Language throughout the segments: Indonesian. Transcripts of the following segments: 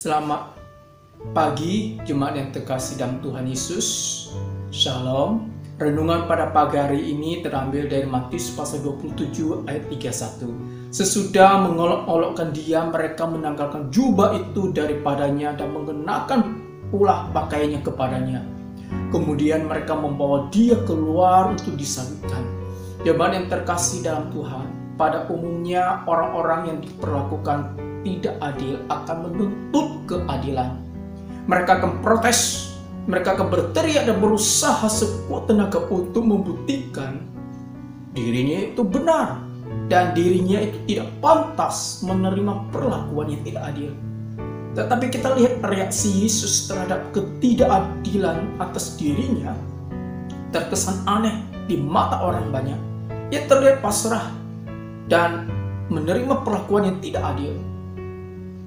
Selamat pagi jemaat yang terkasih dalam Tuhan Yesus. Shalom. Renungan pada pagi hari ini terambil dari Matius pasal 27 ayat 31. Sesudah mengolok-olokkan dia, mereka menanggalkan jubah itu daripadanya dan mengenakan pula pakaiannya kepadanya. Kemudian mereka membawa dia keluar untuk disalibkan. Jemaat yang terkasih dalam Tuhan, pada umumnya orang-orang yang diperlakukan tidak adil akan menuntut keadilan. Mereka akan protes, mereka akan berteriak dan berusaha sekuat tenaga untuk membuktikan dirinya itu benar dan dirinya itu tidak pantas menerima perlakuan yang tidak adil. Tetapi kita lihat reaksi Yesus terhadap ketidakadilan atas dirinya terkesan aneh di mata orang banyak. Ia terlihat pasrah dan menerima perlakuan yang tidak adil.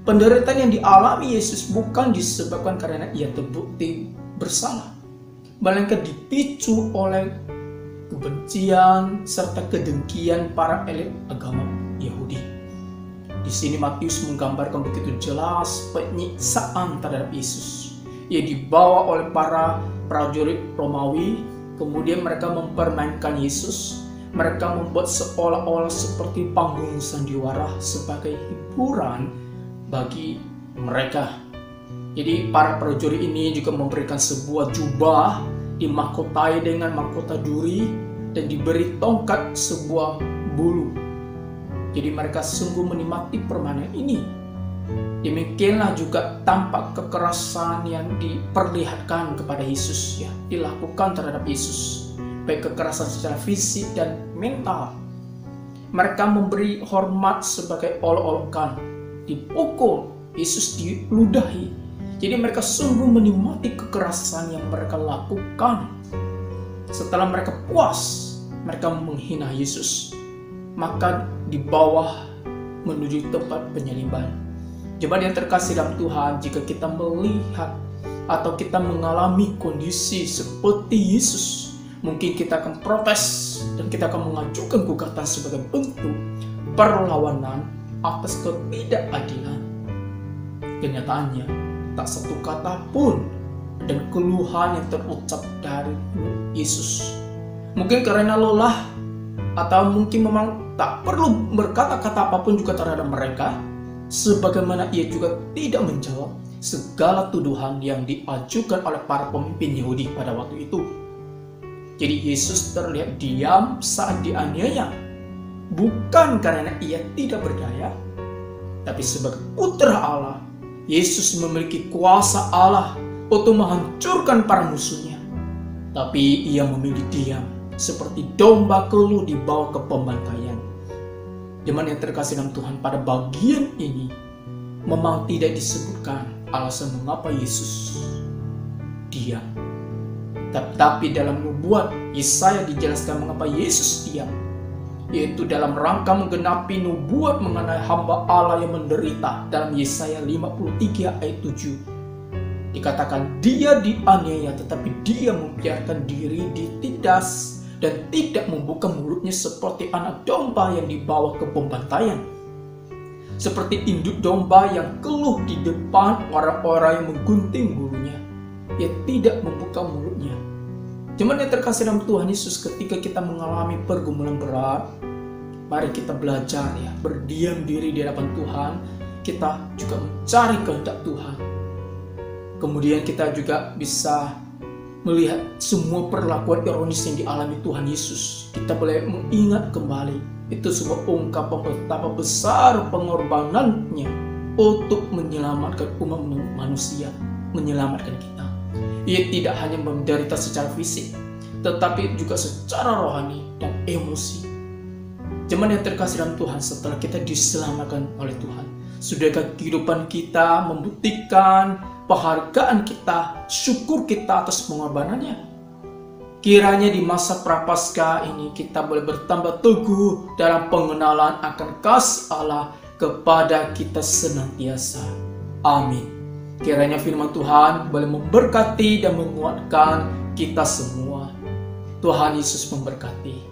Penderitaan yang dialami Yesus bukan disebabkan karena ia terbukti bersalah, melainkan dipicu oleh kebencian serta kedengkian para elit agama Yahudi. Di sini Matius menggambarkan begitu jelas penyiksaan terhadap Yesus. Ia dibawa oleh para prajurit Romawi, kemudian mereka mempermainkan Yesus. Mereka membuat seolah-olah seperti panggung sandiwara sebagai hiburan bagi mereka. Jadi para prajurit ini juga memberikan sebuah jubah, dimahkotai dengan mahkota duri dan diberi tongkat sebuah bulu. Jadi mereka sungguh menikmati permainan ini. Demikianlah juga tampak kekerasan yang diperlihatkan kepada Yesus, ya, dilakukan terhadap Yesus, baik kekerasan secara fisik dan mental. Mereka memberi hormat sebagai olok-olokan, dipukul, Yesus diludahi. Jadi mereka sungguh menikmati kekerasan yang mereka lakukan. Setelah mereka puas, mereka menghina Yesus, maka dibawa menuju tempat penyaliban. Jemaat yang terkasih dalam Tuhan, jika kita melihat atau kita mengalami kondisi seperti Yesus, mungkin kita akan protes dan kita akan mengajukan gugatan sebagai bentuk perlawanan atas ketidakadilan. Kenyataannya, tak satu kata pun dan keluhan yang terucap dari Yesus. Mungkin karena lelah, atau mungkin memang tak perlu berkata-kata apapun juga terhadap mereka, sebagaimana ia juga tidak menjawab segala tuduhan yang diajukan oleh para pemimpin Yahudi pada waktu itu. Jadi Yesus terlihat diam saat dianiaya, bukan karena ia tidak berdaya, tapi sebagai putra Allah, Yesus memiliki kuasa Allah untuk menghancurkan para musuhnya. Tapi ia memilih diam, seperti domba keluh dibawa ke pembantaian. Jemaat yang terkasih dalam Tuhan, pada bagian ini memang tidak disebutkan alasan mengapa Yesus diam. Tetapi dalam nubuat Yesaya dijelaskan mengapa Yesus diam, yaitu dalam rangka menggenapi nubuat mengenai hamba Allah yang menderita dalam Yesaya 53 ayat 7. Dikatakan dia dianiaya tetapi dia membiarkan diri ditindas dan tidak membuka mulutnya seperti anak domba yang dibawa ke pembantaian. Seperti induk domba yang keluh di depan orang-orang yang menggunting bulunya, ia tidak membuka mulutnya. Jemaat yang terkasih dalam Tuhan Yesus, ketika kita mengalami pergumulan berat, mari kita belajar, ya, berdiam diri di hadapan Tuhan. Kita juga mencari kehendak Tuhan. Kemudian kita juga bisa melihat semua perlakuan ironis yang dialami Tuhan Yesus. Kita boleh mengingat kembali, itu sebuah ungkapan betapa besar pengorbanannya untuk menyelamatkan umat manusia, menyelamatkan kita. Ia tidak hanya menderita secara fisik, tetapi juga secara rohani dan emosi. Jemaat yang terkasih dalam Tuhan, setelah kita diselamatkan oleh Tuhan, sudahkah kehidupan kita membuktikan penghargaan kita, syukur kita atas pengorbanannya? Kiranya di masa prapaskah ini kita boleh bertambah teguh dalam pengenalan akan kasih Allah kepada kita senantiasa. Amin. Kiranya firman Tuhan boleh memberkati dan menguatkan kita semua. Tuhan Yesus memberkati.